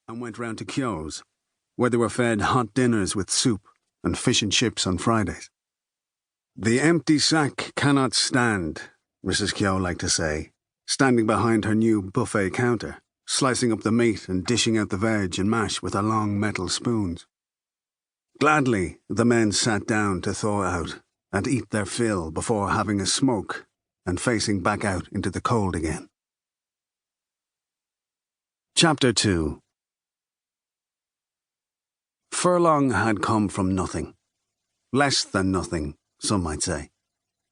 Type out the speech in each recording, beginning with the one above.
and went round to Keogh's, where they were fed hot dinners with soup and fish and chips on Fridays. "The empty sack cannot stand," Mrs. Keogh liked to say, standing behind her new buffet counter, slicing up the meat and dishing out the veg and mash with her long metal spoons. Gladly, the men sat down to thaw out and eat their fill before having a smoke and facing back out into the cold again. Chapter 2. Furlong had come from nothing. Less than nothing, some might say.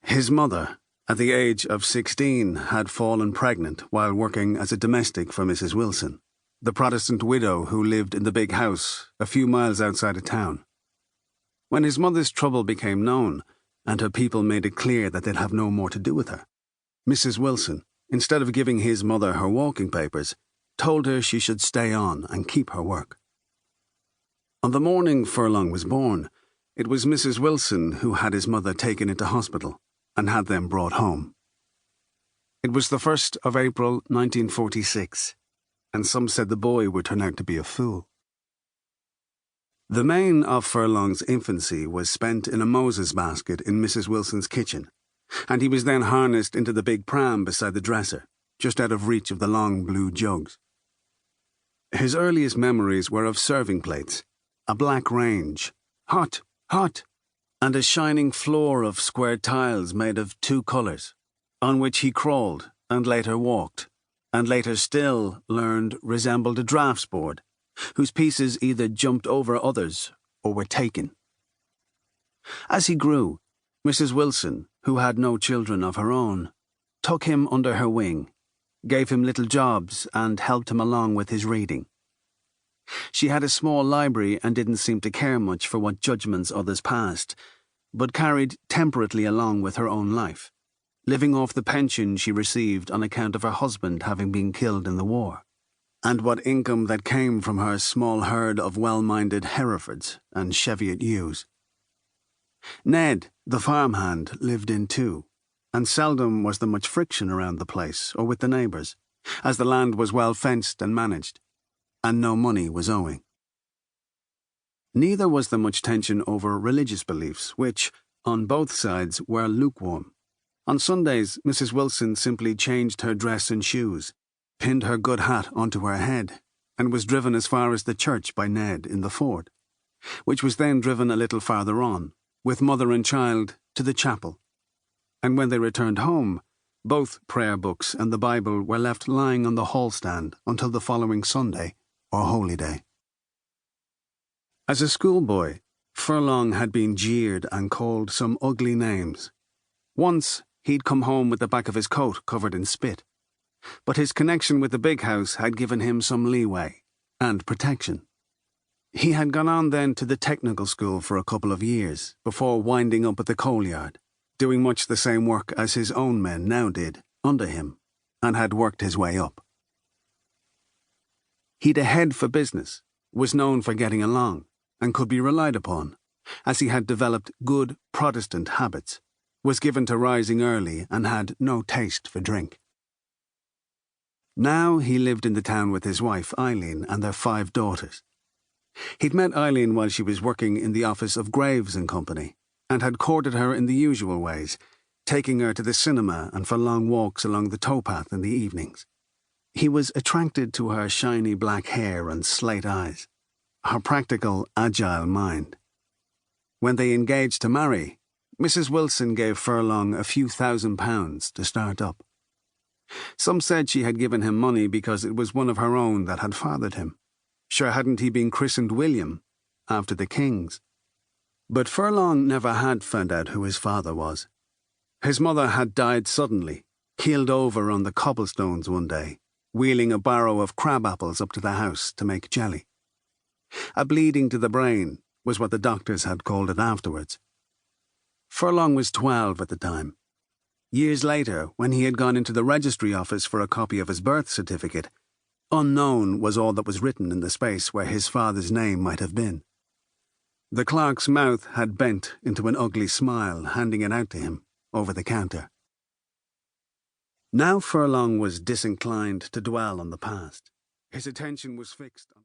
His mother, at the age of 16, had fallen pregnant while working as a domestic for Mrs. Wilson, the Protestant widow who lived in the big house a few miles outside of town. When his mother's trouble became known, and her people made it clear that they'd have no more to do with her, Mrs. Wilson, instead of giving his mother her walking papers, told her she should stay on and keep her work. On the morning Furlong was born, it was Mrs. Wilson who had his mother taken into hospital and had them brought home. It was the 1st of April 1946, and some said the boy would turn out to be a fool. The main of Furlong's infancy was spent in a Moses basket in Mrs. Wilson's kitchen, and he was then harnessed into the big pram beside the dresser, just out of reach of the long blue jugs. His earliest memories were of serving plates, a black range, hot, hot, and a shining floor of square tiles made of 2 colours, on which he crawled and later walked, and later still learned resembled a draughts board, whose pieces either jumped over others or were taken. As he grew, Mrs. Wilson, who had no children of her own, took him under her wing, gave him little jobs and helped him along with his reading. She had a small library and didn't seem to care much for what judgments others passed, but carried temperately along with her own life, living off the pension she received on account of her husband having been killed in the war, and what income that came from her small herd of well-minded Herefords and Cheviot ewes. Ned, the farmhand, lived in too, and seldom was there much friction around the place or with the neighbours, as the land was well fenced and managed, and no money was owing. Neither was there much tension over religious beliefs, which, on both sides, were lukewarm. On Sundays, Mrs. Wilson simply changed her dress and shoes, pinned her good hat onto her head, and was driven as far as the church by Ned in the Ford, which was then driven a little farther on, with mother and child, to the chapel. And when they returned home, both prayer books and the Bible were left lying on the hall stand until the following Sunday or Holy Day. As a schoolboy, Furlong had been jeered and called some ugly names. Once, he'd come home with the back of his coat covered in spit. But his connection with the big house had given him some leeway and protection. He had gone on then to the technical school for a couple of years before winding up at the coal yard, doing much the same work as his own men now did under him, and had worked his way up. He'd a head for business, was known for getting along, and could be relied upon, as he had developed good Protestant habits, was given to rising early, and had no taste for drink. Now he lived in the town with his wife, Aileen, and their 5 daughters. He'd met Aileen while she was working in the office of Graves and Company, and had courted her in the usual ways, taking her to the cinema and for long walks along the towpath in the evenings. He was attracted to her shiny black hair and slate eyes, her practical, agile mind. When they engaged to marry, Mrs. Wilson gave Furlong a few £1,000s to start up. Some said she had given him money because it was one of her own that had fathered him. Sure hadn't he been christened William, after the kings? But Furlong never had found out who his father was. His mother had died suddenly, keeled over on the cobblestones one day, wheeling a barrow of crab apples up to the house to make jelly. A bleeding to the brain was what the doctors had called it afterwards. Furlong was 12 at the time. Years later, when he had gone into the registry office for a copy of his birth certificate, unknown was all that was written in the space where his father's name might have been. The clerk's mouth had bent into an ugly smile, handing it out to him over the counter. Now Furlong was disinclined to dwell on the past. His attention was fixed on